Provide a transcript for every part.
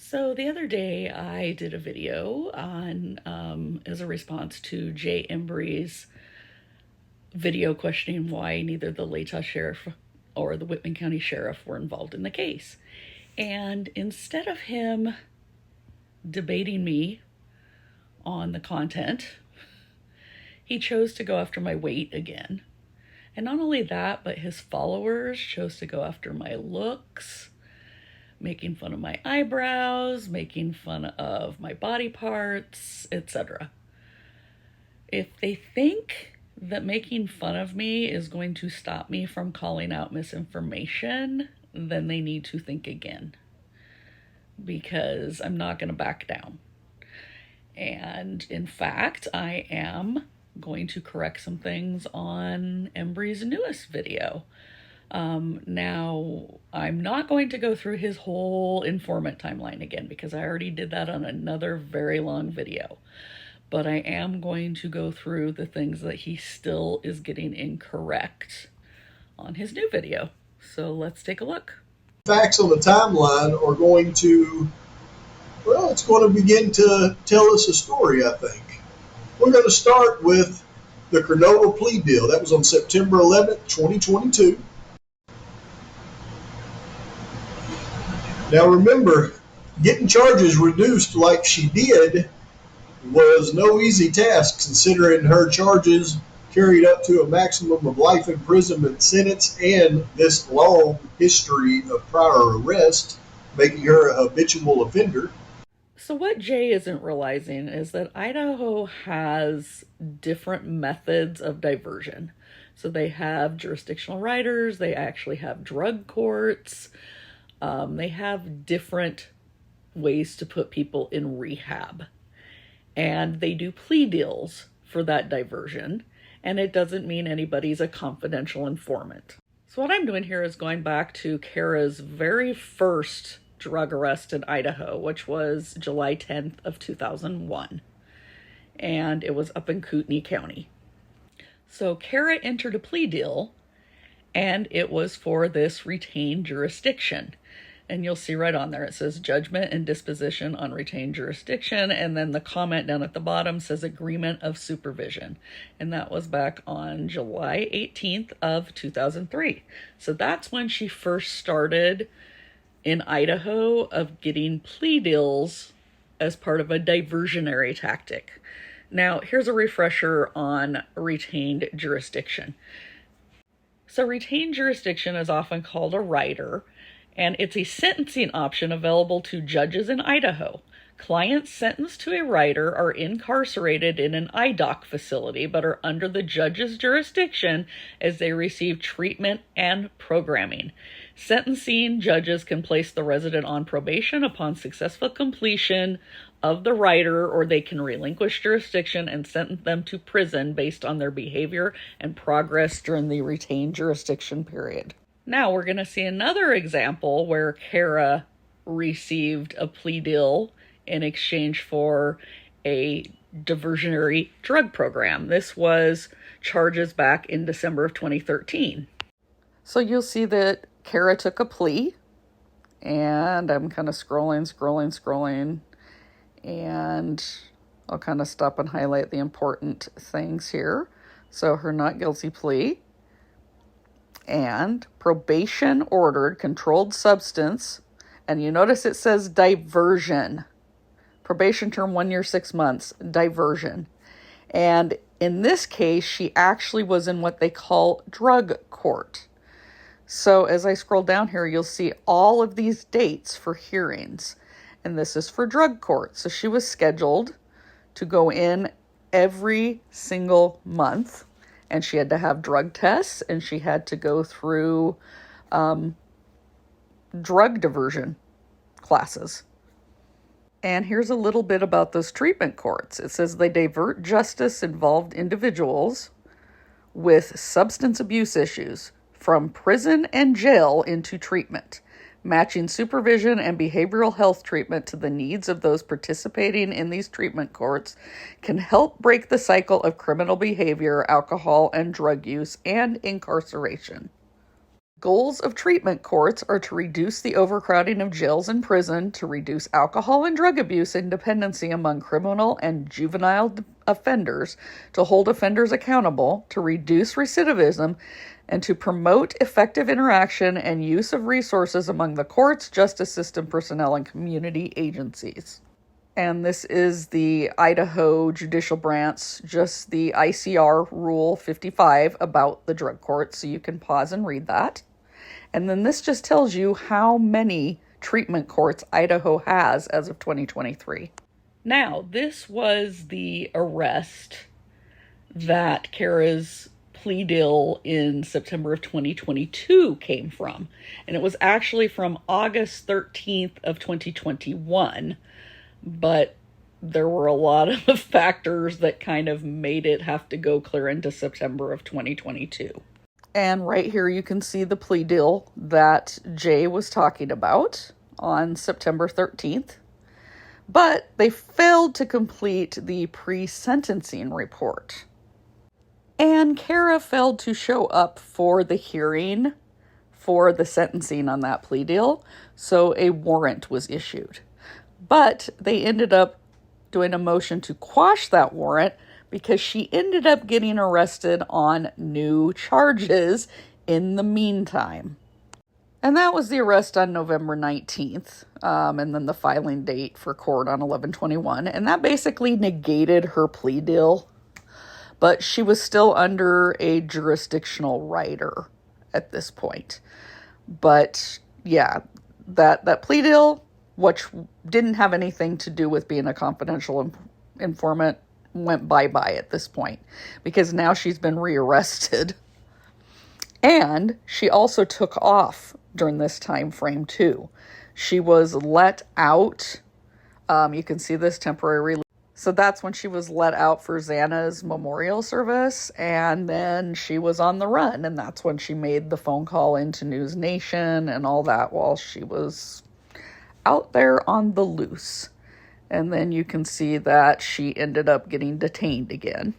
So the other day I did a video on as a response to Jay Embry's video questioning why neither the Latah Sheriff or the Whitman County Sheriff were involved in the case. And instead of him debating me on the content, he chose to go after my weight again. And not only that, but his followers chose to go after my looks, making fun of my eyebrows, making fun of my body parts, etc. If they think that making fun of me is going to stop me from calling out misinformation, then they need to think again, because I'm not going to back down. And in fact, I am going to correct some things on Embry's newest video. Now, I'm not going to go through his whole informant timeline again because I already did that on another very long video. But I am going to go through the things that he still is getting incorrect on his new video. So let's take a look. Facts on the timeline are going to, well, it's going to begin to tell us a story, I think. We're going to start with the Cronulla plea deal. That was on September 11th, 2022. Now remember, getting charges reduced like she did was no easy task, considering her charges carried up to a maximum of life imprisonment sentence and this long history of prior arrest, making her a habitual offender. So what Jay isn't realizing is that Idaho has different methods of diversion. So they have jurisdictional riders, they actually have drug courts, they have different ways to put people in rehab. And they do plea deals for that diversion, and it doesn't mean anybody's a confidential informant. So what I'm doing here is going back to Cara's very first drug arrest in Idaho, which was July 10th of 2001. And it was up in Kootenai County. So Cara entered a plea deal, and it was for this retained jurisdiction. And you'll see right on there, it says judgment and disposition on retained jurisdiction. And then the comment down at the bottom says agreement of supervision. And that was back on July 18th of 2003. So that's when she first started in Idaho of getting plea deals as part of a diversionary tactic. Now, here's a refresher on retained jurisdiction. So retained jurisdiction is often called a rider, and it's a sentencing option available to judges in Idaho. Clients sentenced to a rider are incarcerated in an IDOC facility, but are under the judge's jurisdiction as they receive treatment and programming. Sentencing judges can place the resident on probation upon successful completion of the rider, or they can relinquish jurisdiction and sentence them to prison based on their behavior and progress during the retained jurisdiction period. Now we're going to see another example where Cara received a plea deal in exchange for a diversionary drug program. This was charges back in December of 2013. So you'll see that Cara took a plea, and I'm kind of scrolling, and I'll kind of stop and highlight the important things here. So her not guilty plea and probation ordered controlled substance, and you notice it says diversion. Probation term 1 year, 6 months, diversion. And in this case, she actually was in what they call drug court. So as I scroll down here, you'll see all of these dates for hearings. And this is for drug court. So she was scheduled to go in every single month. And she had to have drug tests, and she had to go through drug diversion classes. And here's a little bit about those treatment courts. It says they divert justice-involved individuals with substance abuse issues from prison and jail into treatment, matching supervision and behavioral health treatment to the needs of those participating in these treatment courts can help break the cycle of criminal behavior, alcohol and drug use, and incarceration. Goals of treatment courts are to reduce the overcrowding of jails and prison, to reduce alcohol and drug abuse and dependency among criminal and juvenile offenders, to hold offenders accountable, to reduce recidivism, and to promote effective interaction and use of resources among the courts, justice system personnel, and community agencies. And this is the Idaho Judicial Branch, just the ICR Rule 55 about the drug court, so you can pause and read that. And then this just tells you how many treatment courts Idaho has as of 2023. Now, this was the arrest that Cara's plea deal in September of 2022 came from. And it was actually from August 13th of 2021. But there were a lot of factors that kind of made it have to go clear into September of 2022. And right here you can see the plea deal that Jay was talking about on September 13th. But they failed to complete the pre-sentencing report. And Cara failed to show up for the hearing for the sentencing on that plea deal, so a warrant was issued. But they ended up doing a motion to quash that warrant because she ended up getting arrested on new charges in the meantime. And that was the arrest on November 19th, and then the filing date for court on 11/21. And that basically negated her plea deal. But she was still under a jurisdictional rider at this point. But yeah, that plea deal, which didn't have anything to do with being a confidential informant, went bye-bye at this point, because now she's been rearrested. And she also took off during this time frame too. She was let out. You can see this temporary release. So that's when she was let out for Xana's memorial service, and then she was on the run, and that's when she made the phone call into News Nation and all that while she was out there on the loose. And then you can see that she ended up getting detained again.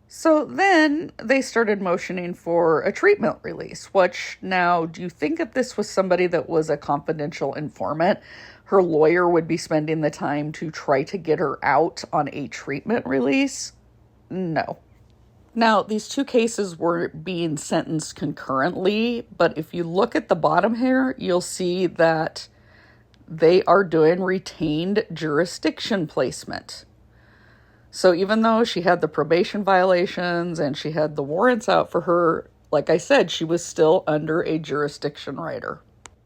So then they started motioning for a treatment release, which now, do you think if this was somebody that was a confidential informant, her lawyer would be spending the time to try to get her out on a treatment release? No. Now, these two cases were being sentenced concurrently, but if you look at the bottom here, you'll see that they are doing retained jurisdiction placement. So even though she had the probation violations and she had the warrants out for her, like I said, she was still under a jurisdiction rider.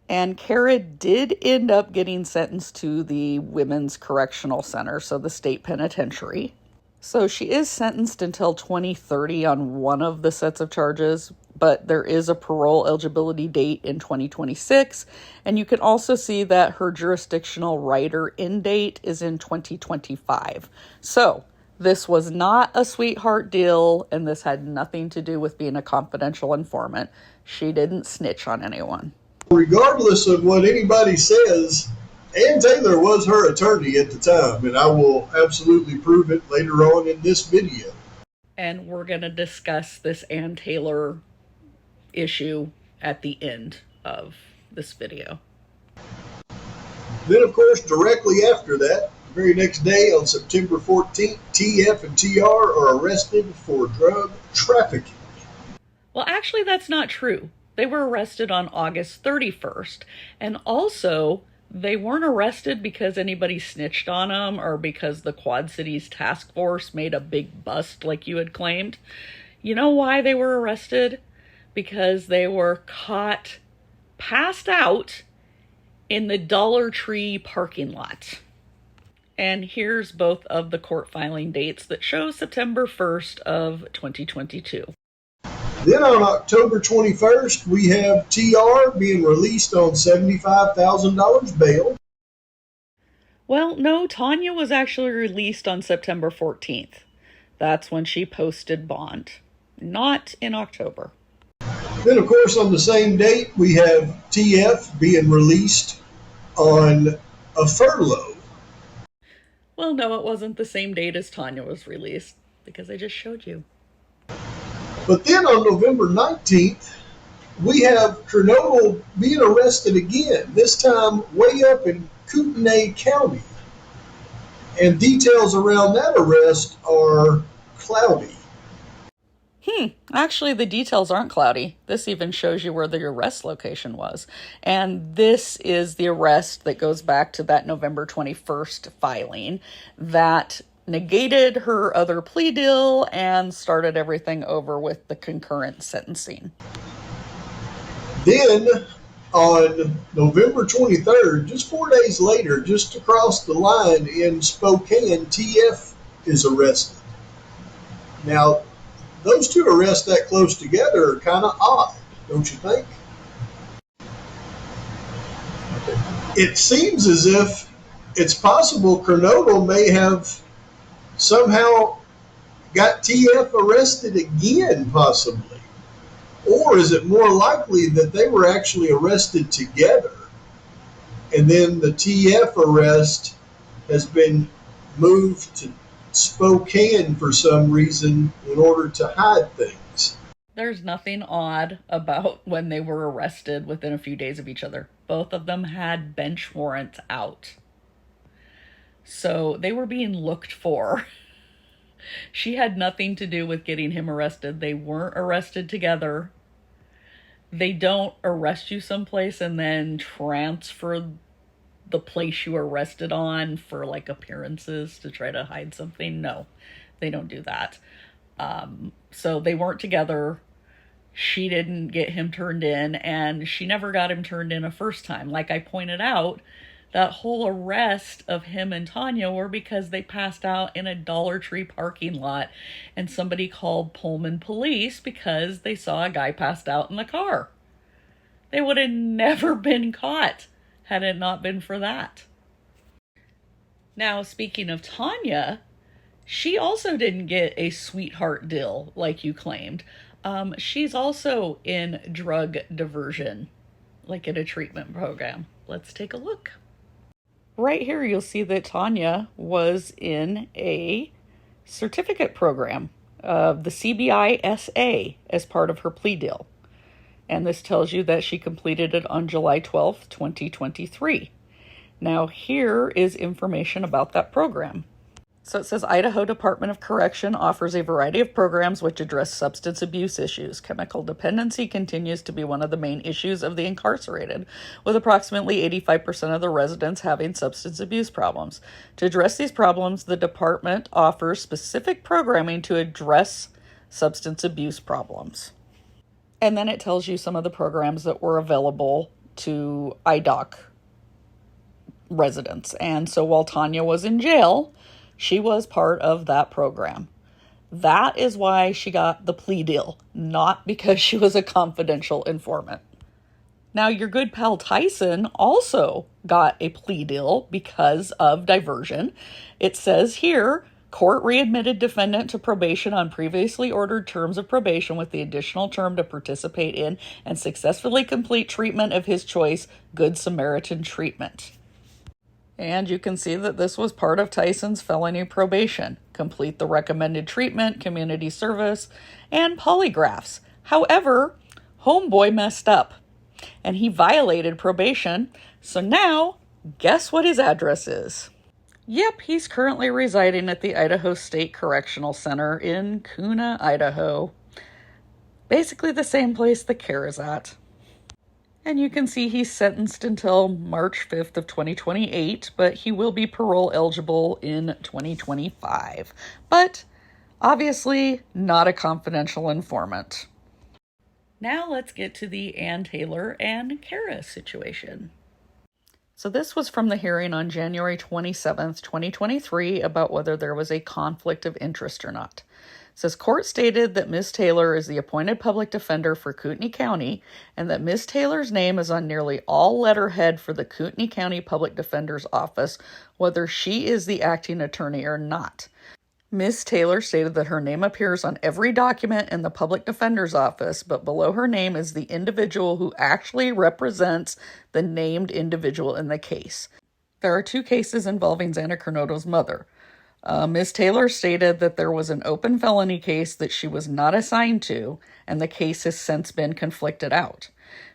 And Cara did end up getting sentenced to the Women's Correctional Center, so the state penitentiary. So she is sentenced until 2030 on one of the sets of charges, but there is a parole eligibility date in 2026. And you can also see that her jurisdictional rider end date is in 2025. So this was not a sweetheart deal, and this had nothing to do with being a confidential informant. She didn't snitch on anyone. Regardless of what anybody says, Ann Taylor was her attorney at the time, and I will absolutely prove it later on in this video. And we're going to discuss this Ann Taylor issue at the end of this video. Then, of course, directly after that, the very next day on September 14th, TF and TR are arrested for drug trafficking. Well, actually, that's not true. They were arrested on August 31st. And also, they weren't arrested because anybody snitched on them or because the Quad Cities task force made a big bust like you had claimed. You know why they were arrested? Because they were caught passed out in the Dollar Tree parking lot. And here's both of the court filing dates that show September 1st of 2022. Then on October 21st, we have TR being released on $75,000 bail. Well, no, Tanya was actually released on September 14th. That's when she posted bond, not in October. Then, of course, on the same date, we have TF being released on a furlough. Well, no, it wasn't the same date as Tanya was released, because I just showed you. But then on November 19th, we have Kernodle being arrested again, this time way up in Kootenai County. And details around that arrest are cloudy. Actually, the details aren't cloudy. This even shows you where the arrest location was. And this is the arrest that goes back to that November 21st filing that negated her other plea deal and started everything over with the concurrent sentencing. Then, on November 23rd, just 4 days later, just across the line in Spokane, TF is arrested. Now, those two arrests that close together are kind of odd, don't you think? It seems as if it's possible Kernodle may have somehow got TF arrested again, possibly. Or is it more likely that they were actually arrested together and then the TF arrest has been moved to Spokane for some reason in order to hide things? There's nothing odd about when they were arrested within a few days of each other. Both of them had bench warrants out. So they were being looked for. She had nothing to do with getting him arrested. They weren't arrested together. They don't arrest you someplace and then transfer the place you were arrested on for like appearances to try to hide something. No, they don't do that. So they weren't together. She didn't get him turned in, and she never got him turned in a first time. Like I pointed out, that whole arrest of him and Tanya were because they passed out in a Dollar Tree parking lot and somebody called Pullman police because they saw a guy passed out in the car. They would have never been caught had it not been for that. Now, speaking of Tanya, she also didn't get a sweetheart deal like you claimed. She's also in drug diversion, like in a treatment program. Let's take a look. Right here, you'll see that Tanya was in a certificate program of the CBISA as part of her plea deal. And this tells you that she completed it on July 12th, 2023. Now, here is information about that program. So it says Idaho Department of Correction offers a variety of programs which address substance abuse issues. Chemical dependency continues to be one of the main issues of the incarcerated, with approximately 85% of the residents having substance abuse problems. To address these problems, the department offers specific programming to address substance abuse problems. And then it tells you some of the programs that were available to IDOC residents. And so while Tanya was in jail, she was part of that program. That is why she got the plea deal, not because she was a confidential informant. Now, your good pal Tyson also got a plea deal because of diversion. It says here, court readmitted defendant to probation on previously ordered terms of probation with the additional term to participate in and successfully complete treatment of his choice, Good Samaritan treatment. And you can see that this was part of Tyson's felony probation. Complete the recommended treatment, community service, and polygraphs. However, homeboy messed up and he violated probation. So now, guess what his address is? Yep, he's currently residing at the Idaho State Correctional Center in Kuna, Idaho. Basically the same place the Cara's at. And you can see he's sentenced until March 5th of 2028, but he will be parole eligible in 2025. But obviously not a confidential informant. Now let's get to the Ann Taylor and Cara situation. So this was from the hearing on January 27th, 2023 about whether there was a conflict of interest or not. It says, court stated that Ms. Taylor is the appointed public defender for Kootenai County and that Ms. Taylor's name is on nearly all letterhead for the Kootenai County Public Defender's Office, whether she is the acting attorney or not. Ms. Taylor stated that her name appears on every document in the Public Defender's Office, but below her name is the individual who actually represents the named individual in the case. There are two cases involving Xana Kernodle's mother. Ms. Taylor stated that there was an open felony case that she was not assigned to, and the case has since been conflicted out.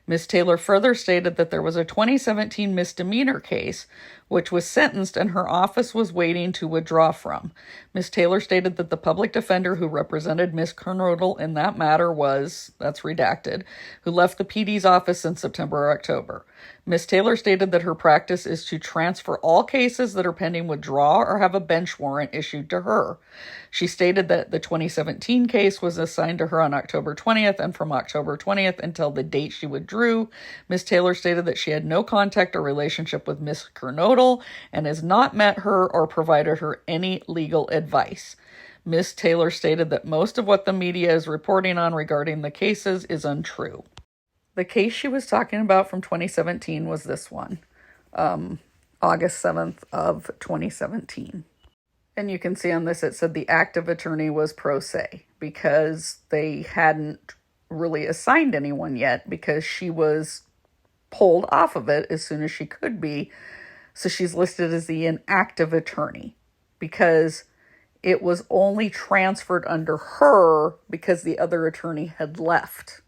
Ms. Taylor further stated that there was a 2017 misdemeanor case, which was sentenced and her office was waiting to withdraw from. Ms. Taylor stated that the public defender who represented Ms. Kernodle in that matter was, that's redacted, who left the PD's office in September or October. Ms. Taylor stated that her practice is to transfer all cases that are pending withdrawal or have a bench warrant issued to her. She stated that the 2017 case was assigned to her on October 20th, and from October 20th until the date she withdrew, Ms. Taylor stated that she had no contact or relationship with Ms. Kernodle and has not met her or provided her any legal advice. Ms. Taylor stated that most of what the media is reporting on regarding the cases is untrue. The case she was talking about from 2017 was this one, August 7th of 2017. And you can see on this it said the active attorney was pro se because they hadn't really assigned anyone yet because she was pulled off of it as soon as she could be. So she's listed as the inactive attorney because it was only transferred under her because the other attorney had left.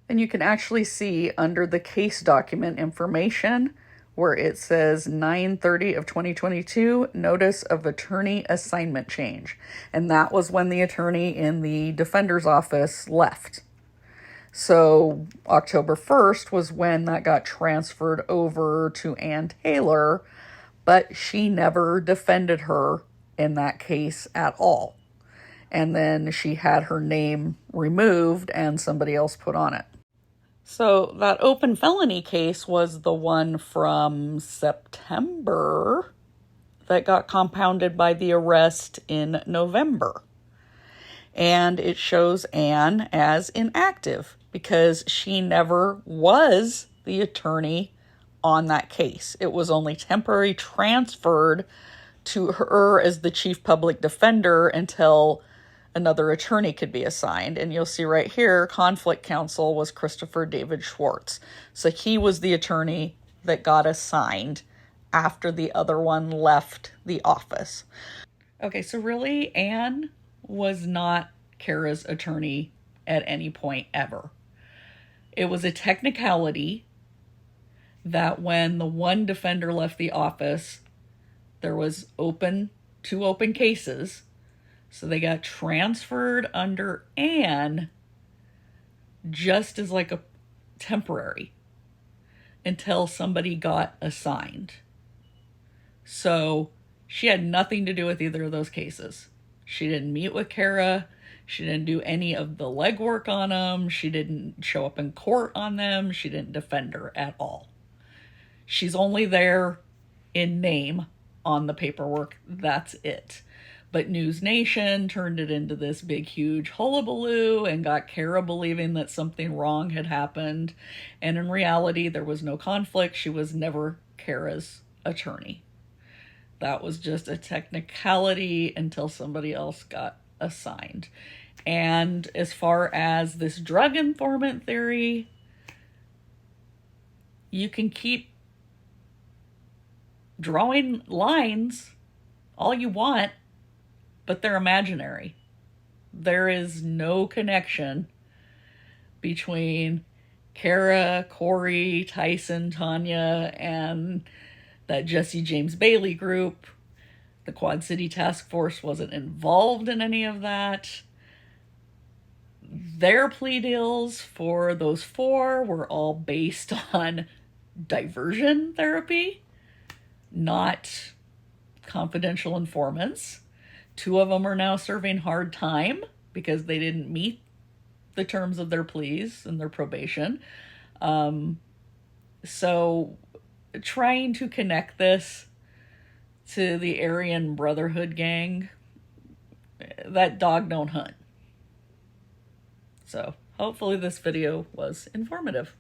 And you can actually see under the case document information where it says 9/30 of 2022, notice of attorney assignment change. And that was when the attorney in the defender's office left. So October 1st was when that got transferred over to Ann Taylor, but she never defended her in that case at all. And then she had her name removed and somebody else put on it. So that open felony case was the one from September that got compounded by the arrest in November. And it shows Anne as inactive because she never was the attorney on that case. It was only temporarily transferred to her as the chief public defender until another attorney could be assigned. And you'll see right here, conflict counsel was Christopher David Schwartz. So he was the attorney that got assigned after the other one left the office. Okay, so really, Anne was not Cara's attorney at any point ever. It was a technicality that when the one defender left the office, there was two open cases. So they got transferred under Anne just as like a temporary until somebody got assigned. So she had nothing to do with either of those cases. She didn't meet with Cara. She didn't do any of the legwork on them. She didn't show up in court on them. She didn't defend her at all. She's only there in name on the paperwork. That's it. But News Nation turned it into this big, huge hullabaloo and got Cara believing that something wrong had happened. And in reality, there was no conflict. She was never Cara's attorney. That was just a technicality until somebody else got assigned. And as far as this drug informant theory, you can keep drawing lines all you want, but they're imaginary. There is no connection between Cara, Corey, Tyson, Tanya, and that Jesse James Bailey group. The Quad City Task Force wasn't involved in any of that. Their plea deals for those four were all based on diversion therapy, not confidential informants. 2 of them are now serving hard time because they didn't meet the terms of their pleas and their probation. So trying to connect this to the Aryan Brotherhood gang, that dog don't hunt. So hopefully this video was informative.